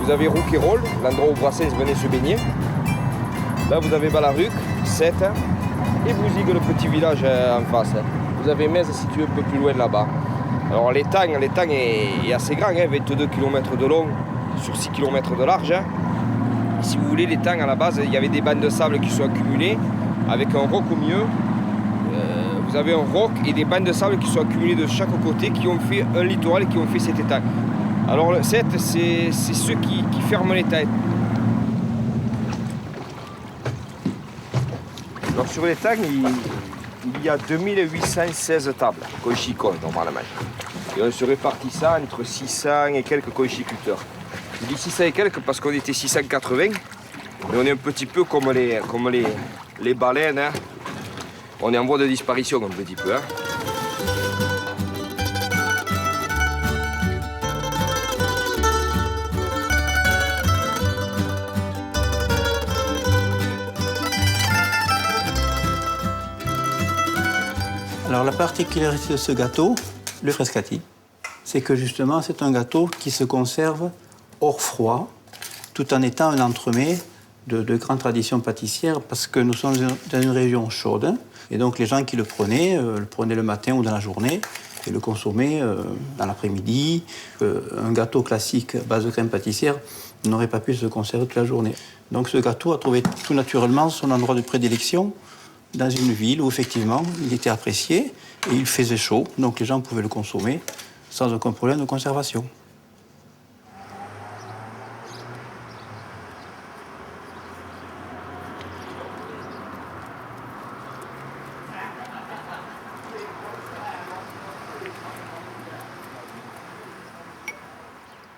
vous avez Rouquayrol, l'endroit où Brassens venait se baigner. Là, vous avez Balaruc, Sète et Bouzigues, le petit village en face. Vous avez Metz situé un peu plus loin là-bas. Alors l'étang est assez grand, 22 km de long sur 6 km de large. Et si vous voulez, l'étang à la base, il y avait des bandes de sable qui sont accumulées avec un roc au milieu. Vous avez un roc et des bandes de sable qui sont accumulées de chaque côté qui ont fait un littoral et qui ont fait cet étang. Alors le Sète, c'est ceux qui ferment l'étang. Alors sur l'étang, il y a 2816 tables conchicoles normalement. Et on se répartit ça entre 600 et quelques conchiculteurs. Je dis 600 et quelques parce qu'on était 680. Mais on est un petit peu comme les baleines. Hein. On est en voie de disparition un petit peu. Hein. Alors la particularité de ce gâteau, le frescati, c'est que justement c'est un gâteau qui se conserve hors froid, tout en étant un entremets de grande tradition pâtissière, parce que nous sommes dans une région chaude, et donc les gens qui le prenaient le matin ou dans la journée, et le consommaient dans l'après-midi. Un gâteau classique à base de crème pâtissière n'aurait pas pu se conserver toute la journée. Donc ce gâteau a trouvé tout naturellement son endroit de prédilection dans une ville où effectivement il était apprécié et il faisait chaud, donc les gens pouvaient le consommer sans aucun problème de conservation.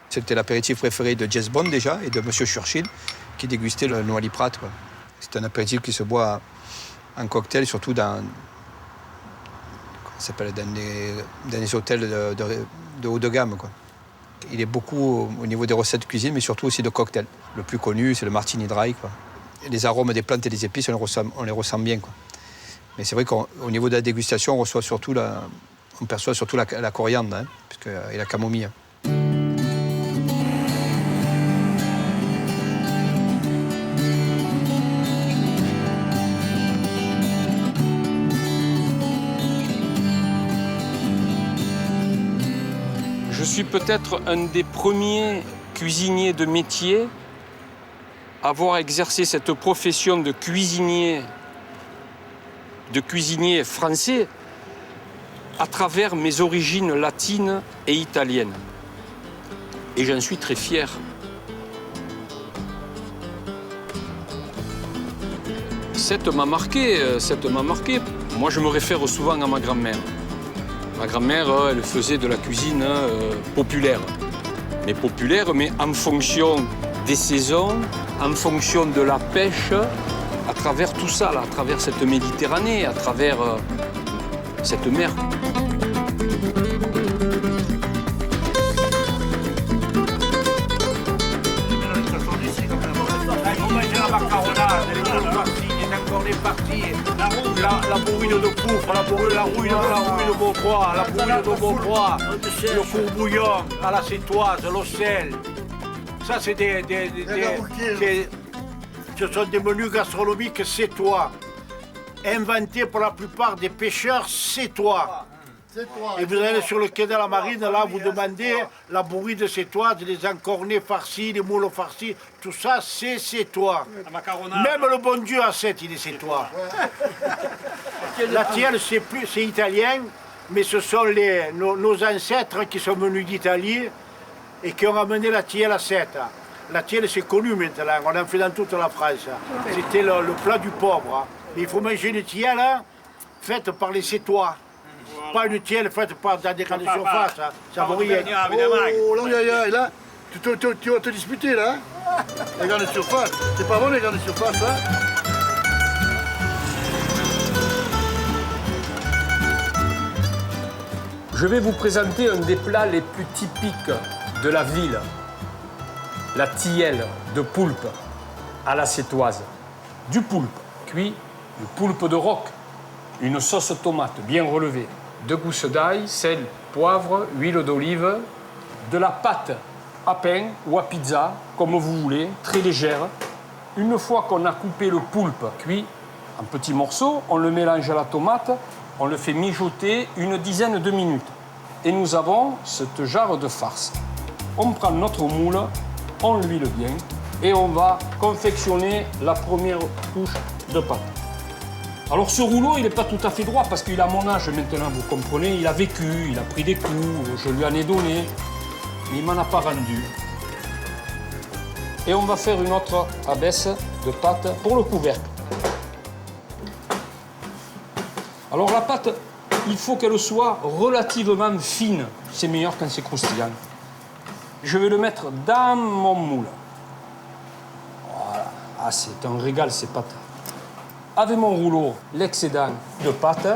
C'était l'apéritif préféré de James Bond déjà et de M. Churchill qui dégustait le Noilly Prat. C'est un apéritif qui se boit en cocktail, surtout dans des hôtels de haut de gamme. Quoi. Il est beaucoup au niveau des recettes de cuisine, mais surtout aussi de cocktails. Le plus connu, c'est le Martini Dry. Quoi. Et les arômes des plantes et des épices, on les ressent bien. Quoi. Mais c'est vrai qu'au niveau de la dégustation, on perçoit surtout la coriandre hein, et la camomille. Hein. Je suis peut-être un des premiers cuisiniers de métier à avoir exercé cette profession de cuisinier français à travers mes origines latines et italiennes. Et j'en suis très fier. Cette m'a marqué. Moi, je me réfère souvent à ma grand-mère. Ma grand-mère, elle faisait de la cuisine populaire. Mais en fonction des saisons, en fonction de la pêche, à travers tout ça, là, à travers cette Méditerranée, à travers cette mer. La bourrine de poufre, la rouille de Beautrois, la bourrine de Beautrois, le courbouillon à la sétoise, l'ocelle. Ça, c'est ce sont des menus gastronomiques sétois, inventés pour la plupart des pêcheurs sétois. Et vous allez sur le quai de la Marine, là, vous demandez la bourride sétoise, les encornets farcis, les moules farcis, tout ça, c'est sétois. Même le bon Dieu à 7, il est sétois. La tielle, c'est italien, mais ce sont nos ancêtres qui sont venus d'Italie et qui ont amené la tielle à 7. La tielle, c'est connu maintenant, on en fait dans toute la France. C'était le plat du pauvre. Mais il faut manger une tielle faite par les sétois. Pas une tielle faite dans des grandes surfaces, ça vaut rien. Oh, là, tu vas te disputer, là. Les grandes surfaces. C'est pas bon, les grandes surfaces, là. Je vais vous présenter un des plats les plus typiques de la ville. La tilleule de poulpe à la sétoise. Du poulpe cuit, du poulpe de roc, une sauce tomate bien relevée, 2 gousses d'ail, sel, poivre, huile d'olive, de la pâte à pain ou à pizza, comme vous voulez, très légère. Une fois qu'on a coupé le poulpe cuit en petits morceaux, on le mélange à la tomate, on le fait mijoter une dizaine de minutes. Et nous avons cette jarre de farce. On prend notre moule, on l'huile bien et on va confectionner la première couche de pâte. Alors ce rouleau, il n'est pas tout à fait droit parce qu'il a mon âge maintenant, vous comprenez, il a vécu, il a pris des coups, je lui en ai donné, mais il ne m'en a pas rendu. Et on va faire une autre abaisse de pâte pour le couvercle. Alors la pâte, il faut qu'elle soit relativement fine. C'est meilleur quand c'est croustillant. Je vais le mettre dans mon moule. Voilà. Ah, c'est un régal ces pâtes. Avec mon rouleau, l'excédent de pâte,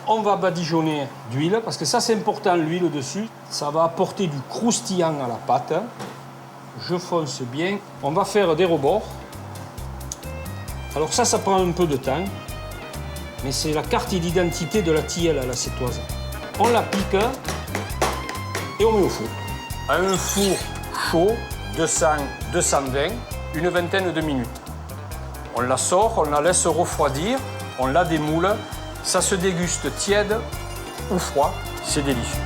on va badigeonner d'huile, parce que ça c'est important, l'huile dessus. Ça va apporter du croustillant à la pâte. Je fonce bien. On va faire des rebords. Alors ça prend un peu de temps. Mais c'est la carte d'identité de la tilleule à la sétoise. On la pique et on met au four. À un four chaud, 200-220, une vingtaine de minutes. On la sort, on la laisse refroidir, on la démoule. Ça se déguste tiède ou froid, c'est délicieux.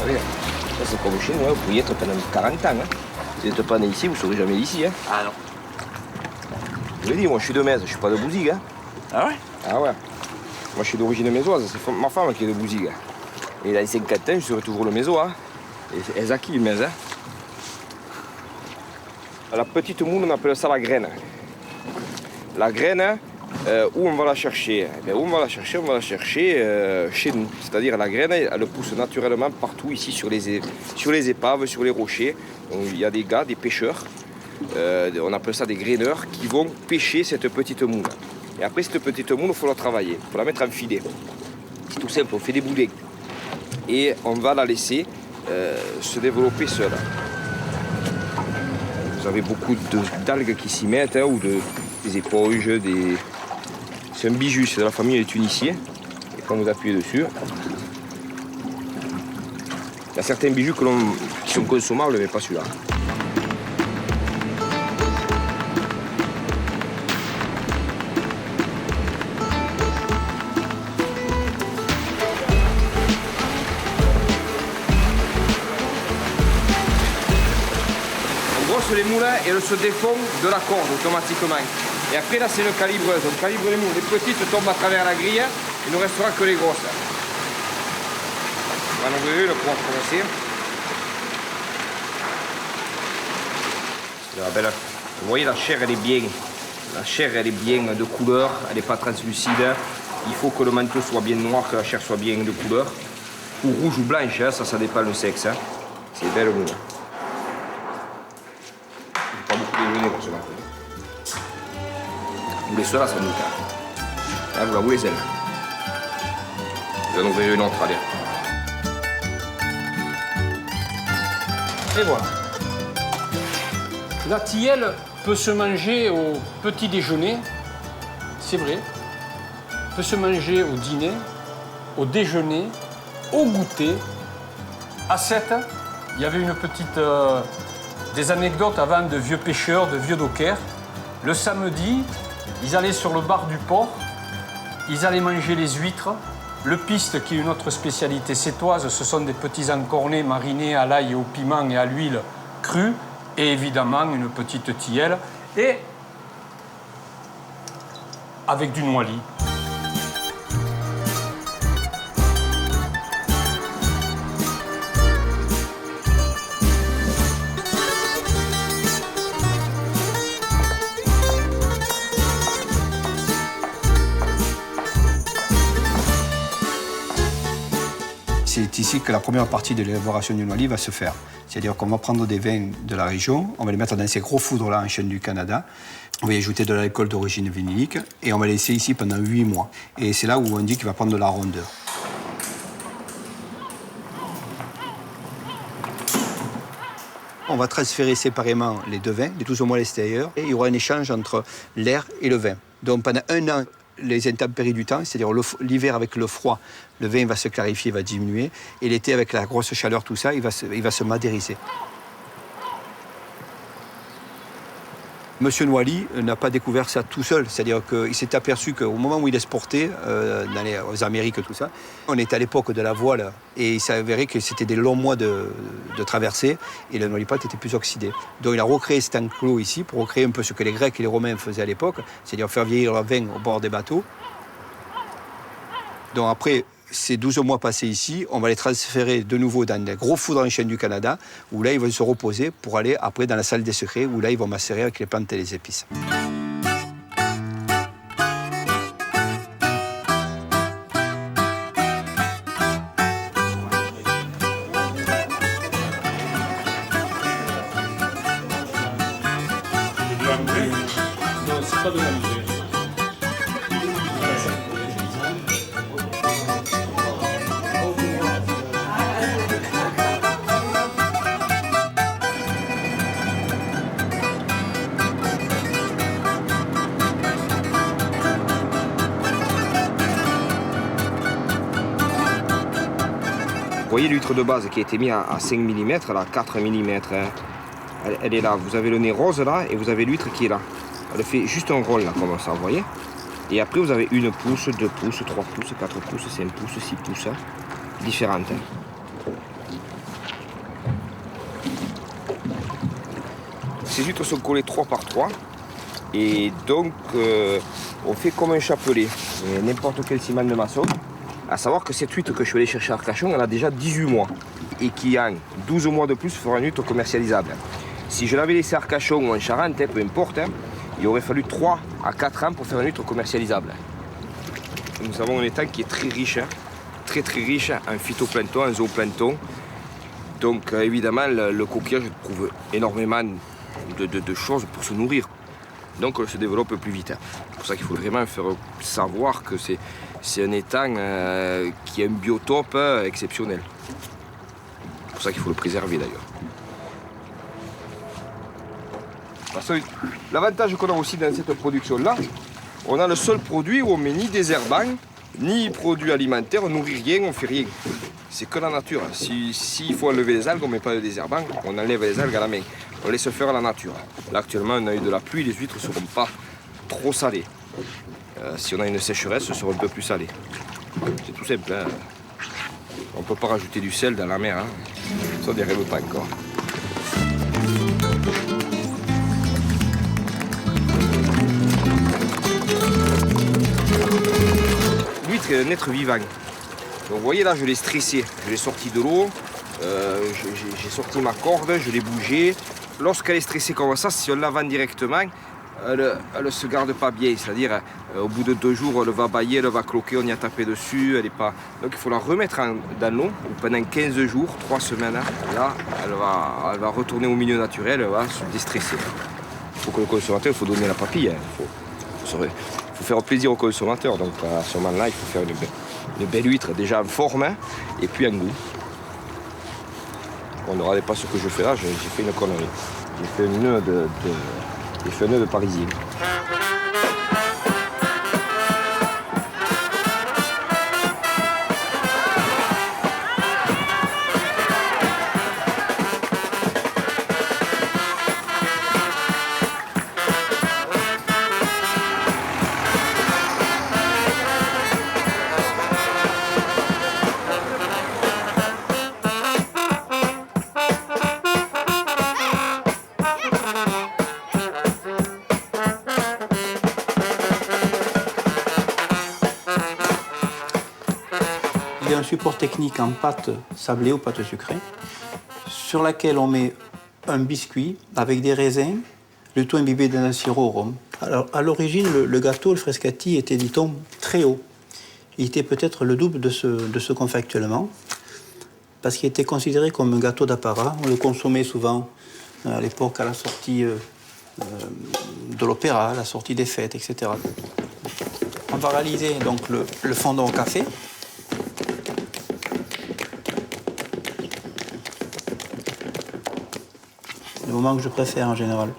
Allez, ça c'est comme chez nous, vous pourriez être pendant 40 ans. Hein. Si vous n'êtes pas né ici, vous ne serez jamais ici. Hein. Ah non. Je vous l'ai dit, moi je suis de Metz, je ne suis pas de Bouzigues. Hein. Ah ouais? Ah ouais. Moi je suis d'origine mésoise, c'est ma femme qui est de Bouzigues. Et dans les 50 ans, je serai toujours le méso. Hein. Et elles acquis le Metz. Hein. La petite moule, on appelle ça la graine. La graine, où on va la chercher? Où on va la chercher? On va la chercher chez nous. C'est-à-dire la graine, elle pousse naturellement partout ici sur les épaves, sur les rochers. Donc, il y a des gars, des pêcheurs, on appelle ça des graineurs, qui vont pêcher cette petite moule. Et après cette petite moule, il faut la travailler, il faut la mettre en filet. C'est tout simple, on fait des boudins. Et on va la laisser se développer seule. Vous avez beaucoup d'algues qui s'y mettent, hein, ou des éponges, c'est un bijou, c'est de la famille des tuniciens. Et quand vous appuyez dessus, il y a certains bijoux qui sont consommables, mais pas celui-là. On brosse les moulins et elles se défont de la corde automatiquement. Et après là c'est une calibreuse, on calibre les moules. Les petites tombent à travers la grille, il ne restera que les grosses. On va en ouvrir une pour commencer. Vous voyez la chair elle est bien. La chair elle est bien de couleur, elle n'est pas translucide. Il faut que le manteau soit bien noir, que la chair soit bien de couleur. Ou rouge ou blanche, hein, ça dépend du sexe. Hein. C'est belle moule. Pas beaucoup déjeuner pour ce matin. Vous voulez cela, ça nous tient. Là, vous la voulez celle. Je vais en ouvrir une autre, allez. Et voilà. La tilleule peut se manger au petit déjeuner, c'est vrai. Peut se manger au dîner, au déjeuner, au goûter. À 7, il y avait une petite... des anecdotes avant de vieux pêcheurs, de vieux dockers. Le samedi, ils allaient sur le bar du port, ils allaient manger les huîtres. Le piste, qui est une autre spécialité sétoise, ce sont des petits encornets marinés à l'ail, au piment et à l'huile crue, et évidemment une petite tilleule, et avec du noisy. C'est ici que la première partie de l'élaboration du noisy va se faire. C'est-à-dire qu'on va prendre des vins de la région, on va les mettre dans ces gros foudres-là en chêne du Canada, on va y ajouter de l'alcool d'origine vinylique et on va les laisser ici pendant 8 mois. Et c'est là où on dit qu'il va prendre de la rondeur. On va transférer séparément les deux vins, les 12 mois à l'extérieur, et il y aura un échange entre l'air et le vin. Donc pendant 1 an, les intempéries du temps, c'est-à-dire l'hiver avec le froid, le vin va se clarifier, va diminuer, et l'été avec la grosse chaleur, tout ça, il va se madériser. Monsieur Noailly n'a pas découvert ça tout seul, c'est-à-dire qu'il s'est aperçu qu'au moment où il exportait aux Amériques, tout ça, on était à l'époque de la voile et il s'avérait que c'était des longs mois de traversée et le noilly pâte était plus oxydé. Donc il a recréé cet enclos ici pour recréer un peu ce que les Grecs et les Romains faisaient à l'époque, c'est-à-dire faire vieillir le vin au bord des bateaux. Donc après ces 12 mois passés ici, on va les transférer de nouveau dans des gros fours dans les chênes du Canada, où là, ils vont se reposer pour aller après dans la salle des secrets, où là, ils vont macérer avec les plantes et les épices. Non, c'est pas de l'ambré. Vous voyez l'huître de base qui a été mise à 5 mm, là, 4 mm. Elle est là. Vous avez le nez rose là et vous avez l'huître qui est là. Elle fait juste un rôle là, comme ça, vous voyez. Et après, vous avez 1 pouce, 2 pouces, 3 pouces, 4 pouces, 5 pouces, 6 pouces. Différentes. Ces huîtres sont collées 3 par 3. Et donc, on fait comme un chapelet. N'importe quel ciment de maçon. À savoir que cette huître que je suis allé chercher à Arcachon, elle a déjà 18 mois. Et qui en 12 mois de plus fera une huître commercialisable. Si je l'avais laissé à Arcachon ou en Charente, peu importe, il aurait fallu 3 à 4 ans pour faire une huître commercialisable. Nous avons un étang qui est très riche, très riche en phytoplancton, en zooplancton. Donc évidemment, le coquillage trouve énormément de choses pour se nourrir. Donc on se développe plus vite. C'est pour ça qu'il faut vraiment faire savoir que c'est un étang qui a un biotope exceptionnel. C'est pour ça qu'il faut le préserver d'ailleurs. Parce que l'avantage qu'on a aussi dans cette production-là, on a le seul produit où on ne met ni désherbant, ni produits alimentaires, on ne nourrit rien, on ne fait rien. C'est que la nature. S'il faut enlever les algues, on ne met pas de désherbant, on enlève les algues à la main. On laisse faire la nature. Là actuellement, on a eu de la pluie, les huîtres ne seront pas trop salées. Si on a une sécheresse, ce sera un peu plus salé. C'est tout simple. Hein. On ne peut pas rajouter du sel dans la mer. Hein. Ça, on n'y arrive pas encore. L'huître est un être vivant. Donc, vous voyez là, je l'ai stressé. Je l'ai sorti de l'eau. J'ai sorti ma corde, je l'ai bougée. Lorsqu'elle est stressée comme ça, si on la vend directement, elle ne se garde pas bien. C'est-à-dire, au bout de 2 jours, elle va bâiller, elle va cloquer, on y a tapé dessus. Elle est pas... Donc il faut la remettre dans l'eau pendant 15 jours, 3 semaines. Là, elle va retourner au milieu naturel, elle va se déstresser. Il faut que le consommateur, il faut donner la papille. Il faut faire plaisir au consommateur. Donc à ce moment-là, il faut faire une belle huître, déjà en forme et puis en goût. On ne regardez pas ce que je fais là, j'ai fait une connerie. J'ai fait un nœud de parisien. Il y a un support technique en pâte sablée ou pâte sucrée sur laquelle on met un biscuit avec des raisins, le tout imbibé d'un sirop au rhum. Alors, à l'origine, le gâteau, le frescati, était, dit-on, très haut. Il était peut-être le double de ce qu'on fait actuellement, parce qu'il était considéré comme un gâteau d'apparat. On le consommait souvent à l'époque à la sortie de l'opéra, à la sortie des fêtes, etc. On va réaliser donc le fondant au café. le moment que je préfère en général.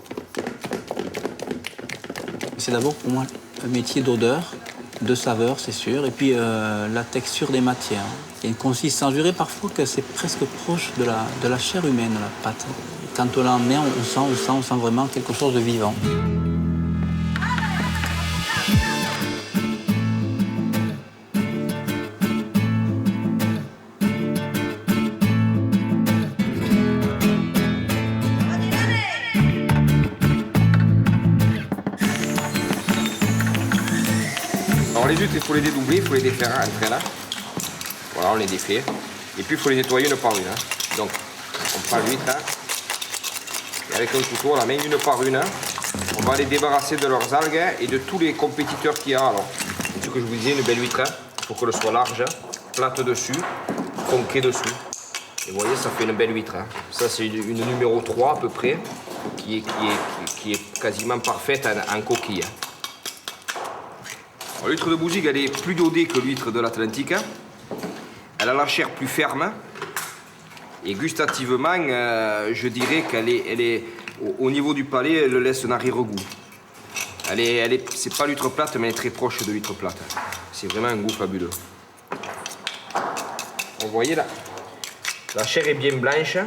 C'est d'abord pour moi un métier d'odeur, de saveur, c'est sûr, et puis la texture des matières. Il y a une consistance, je dirais parfois que c'est presque proche de la chair humaine, la pâte. Quand on la met, on sent vraiment quelque chose de vivant. Alors les huîtres, il faut les dédoubler, il faut les défaire après là. Voilà, on les défait. Et puis il faut les nettoyer une par une. Donc on prend l'huître et avec un couteau, on la met une par une. On va les débarrasser de leurs algues et de tous les compétiteurs qu'il y a. Alors, ce que je vous disais, une belle huître, il faut qu'elle soit large, plate dessus, tronquée dessous. Et vous voyez, ça fait une belle huître. Ça, c'est une numéro 3 à peu près, qui est quasiment parfaite en coquille. L'huître de Bouzigues, elle est plus dodée que l'huître de l'Atlantique. Elle a la chair plus ferme. Et gustativement, je dirais qu'elle est au niveau du palais, elle laisse un arrière-goût. C'est pas l'huître plate, mais elle est très proche de l'huître plate. C'est vraiment un goût fabuleux. Vous voyez là, la chair est bien blanche.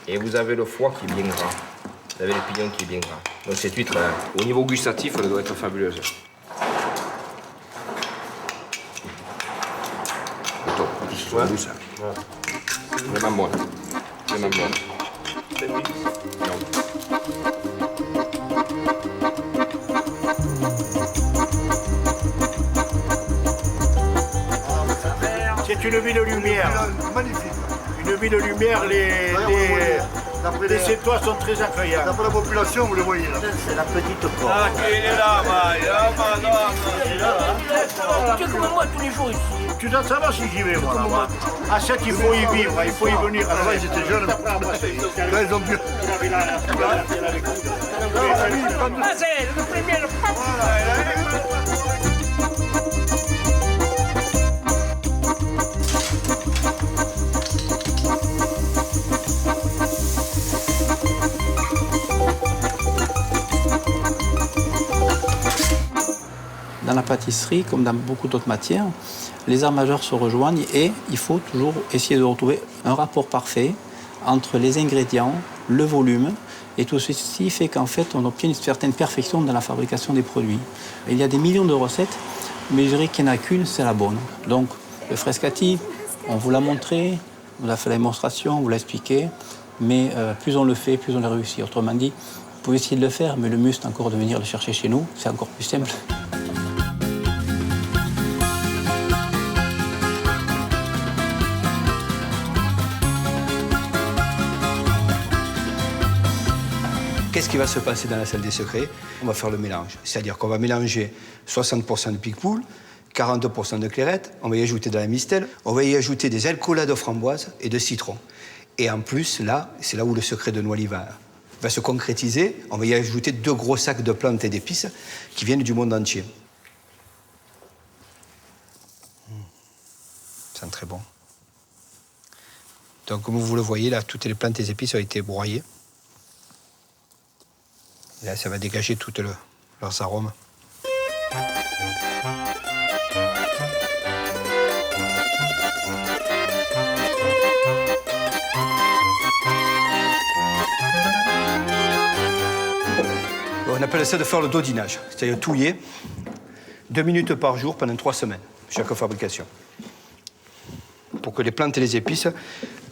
Et vous avez le foie qui est bien gras. Vous avez le pignon qui est bien gras. Donc cette huître, au niveau gustatif, elle doit être fabuleuse. Ouais. Douce. Ouais. Vraiment bonne. Vraiment bonne. C'est une ville de lumière. Magnifique. Une ville de lumière, les étoiles sont très incroyables. D'après la population, vous les voyez là. C'est la petite porte. Ah, qui est là, Tu es comme moi tous les jours ici. Tu dois savoir si j'y vais, moi, là-bas. À 7, il faut y vivre, il faut y venir. Alors là, ils étaient jeunes. Là, ils ont dû. Dans la pâtisserie, comme dans beaucoup d'autres matières, les arts majeurs se rejoignent et il faut toujours essayer de retrouver un rapport parfait entre les ingrédients, le volume, et tout ceci fait qu'en fait on obtient une certaine perfection dans la fabrication des produits. Il y a des millions de recettes, mais je dirais qu'il n'y en a qu'une, c'est la bonne. Donc le frescati, on vous l'a montré, on a fait la démonstration, on vous l'a expliqué, mais plus on le fait, plus on le réussit. Autrement dit, vous pouvez essayer de le faire, mais le mieux c'est encore de venir le chercher chez nous, c'est encore plus simple. Qu'est-ce qui va se passer dans la salle des secrets? On va faire le mélange. C'est-à-dire qu'on va mélanger 60% de Picpoul, 40% de Clairette, on va y ajouter de la Mistel, on va y ajouter des alcoolades de framboise et de citron. Et en plus, là, c'est là où le secret de Noilly va se concrétiser. On va y ajouter 2 gros sacs de plantes et d'épices qui viennent du monde entier. Ça sent très bon. Donc, comme vous le voyez, là, toutes les plantes et les épices ont été broyées. Et là, ça va dégager tous leurs arômes. On appelle ça de faire le dodinage, c'est-à-dire touiller 2 minutes par jour pendant 3 semaines, chaque fabrication. Pour que les plantes et les épices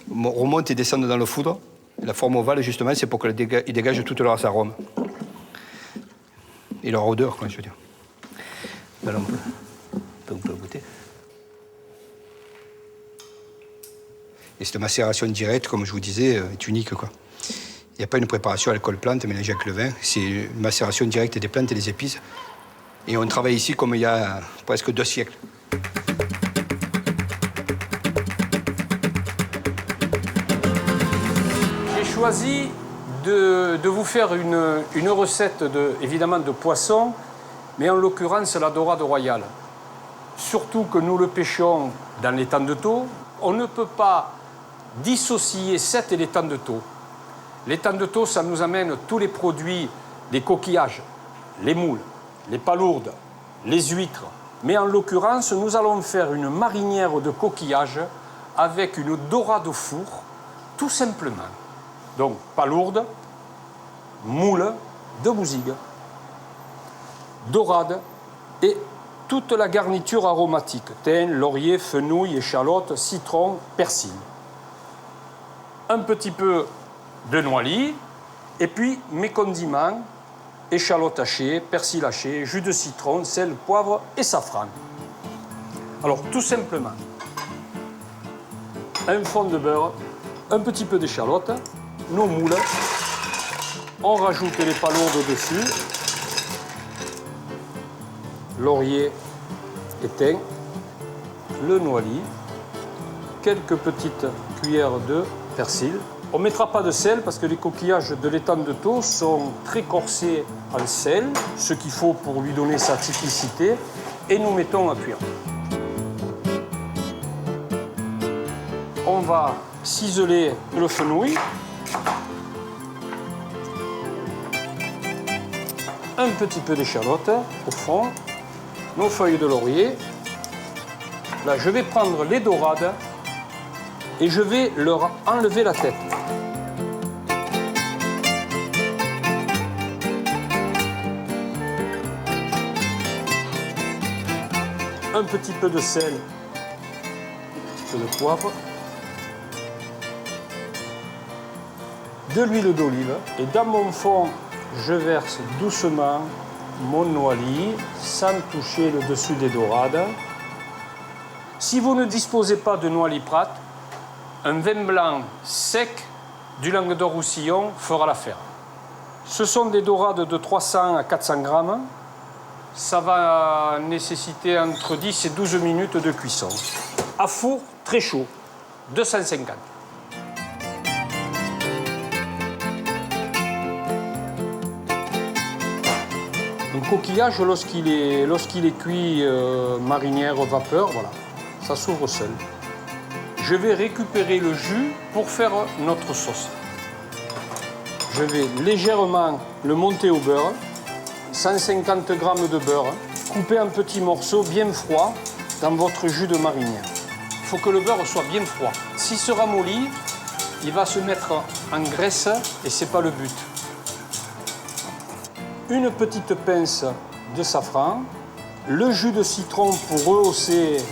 remontent et descendent dans le foudre. La forme ovale, justement, c'est pour qu'ils dégagent tous leurs arômes. Et leur odeur, quoi, je veux dire. Ben, on peut goûter. Et cette macération directe, comme je vous disais, est unique, quoi. Il n'y a pas une préparation à alcool plante mélangée avec le vin. C'est une macération directe des plantes et des épices. Et on travaille ici comme il y a presque 2 siècles. J'ai choisi de vous faire une recette, évidemment, de poisson, mais en l'occurrence la dorade royale. Surtout que nous le pêchons dans l'étang de Thau. On ne peut pas dissocier cette et l'étang de Thau. L'étang de Thau, ça nous amène tous les produits, les coquillages, les moules, les palourdes, les huîtres. Mais en l'occurrence, nous allons faire une marinière de coquillages avec une dorade au four, tout simplement. Donc, palourdes, moules, de bousigues, dorade et toute la garniture aromatique, thym, laurier, fenouil, échalote, citron, persil. Un petit peu de noix lit, et puis mes condiments, échalote hachée, persil haché, jus de citron, sel, poivre et safran. Alors tout simplement, un fond de beurre, un petit peu d'échalote, nos moules, on rajoute les palourdes dessus, laurier et thym, le noix lit, quelques petites cuillères de persil. On ne mettra pas de sel parce que les coquillages de l'étang de Thau sont très corsés en sel, ce qu'il faut pour lui donner sa typicité, et nous mettons à cuire. On va ciseler le fenouil, un petit peu d'échalote au fond, nos feuilles de laurier. Là, je vais prendre les dorades et je vais leur enlever la tête. Un petit peu de sel, un peu de poivre, de l'huile d'olive et dans mon fond, je verse doucement mon noix lit sans toucher le dessus des dorades. Si vous ne disposez pas de noix lit Prat, un vin blanc sec du Languedoc-Roussillon fera l'affaire. Ce sont des dorades de 300 à 400 grammes. Ça va nécessiter entre 10 et 12 minutes de cuisson. À four très chaud, 250. Un coquillage, lorsqu'il est cuit marinière vapeur, voilà, ça s'ouvre seul. Je vais récupérer le jus pour faire notre sauce. Je vais légèrement le monter au beurre, 150 g de beurre, couper en petits morceaux bien froids dans votre jus de marinière. Il faut que le beurre soit bien froid. S'il se ramollit, il va se mettre en graisse et ce n'est pas le but. Une petite pince de safran, le jus de citron pour rehausser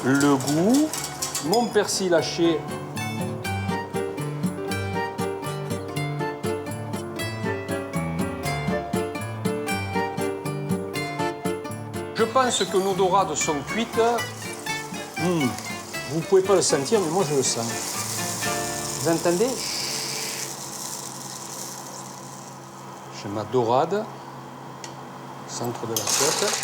le goût, mon persil haché, je pense que nos dorades sont cuites. Vous ne pouvez pas le sentir, mais moi je le sens. Vous entendez? J'ai ma dorade, centre de l'assiette.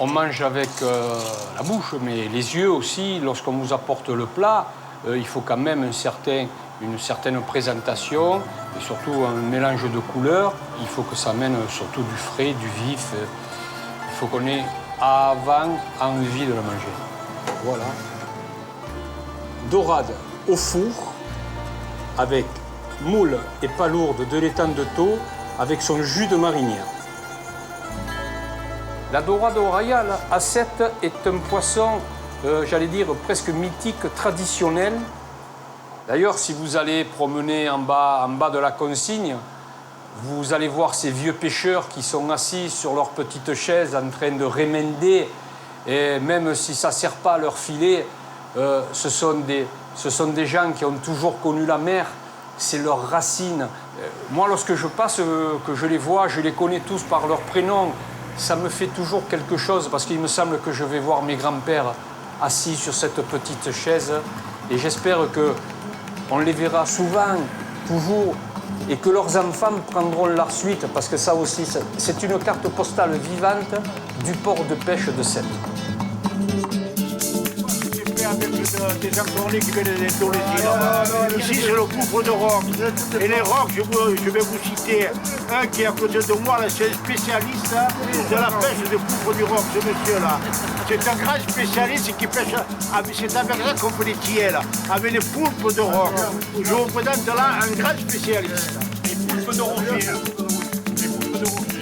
On mange avec la bouche, mais les yeux aussi. Lorsqu'on vous apporte le plat, il faut quand même une certaine présentation et surtout un mélange de couleurs. Il faut que ça amène surtout du frais, du vif. Il faut qu'on ait avant envie de le manger. Voilà. Dorade au four avec moule et palourde de l'étang de Thau avec son jus de marinière. La dorade royale A7 est un poisson, j'allais dire, presque mythique, traditionnel. D'ailleurs, si vous allez promener en bas de la consigne, vous allez voir ces vieux pêcheurs qui sont assis sur leur petite chaise en train de rémender. Et même si ça ne sert pas à leur filet, ce sont des gens qui ont toujours connu la mer. C'est leurs racines. Moi, lorsque je passe, que je les vois, je les connais tous par leur prénom. Ça me fait toujours quelque chose parce qu'il me semble que je vais voir mes grands-pères assis sur cette petite chaise. Et j'espère qu'on les verra souvent, toujours, et que leurs enfants prendront la suite parce que ça aussi, c'est une carte postale vivante du port de pêche de Sète. C'est fait avec des encornés qui viennent d'Indonésie là-bas. Ici, c'est le gouffre de roc. Et les rocs, je vais vous citer un qui est à côté de moi, c'est un spécialiste de la pêche de gouffre du roc, ce monsieur-là. C'est un grand spécialiste qui pêche, c'est avec ça qu'on fait les tiels, avec les poulpes de roc. Je vous présente là un grand spécialiste. Les poulpes de rocher. Les poulpes de rocher.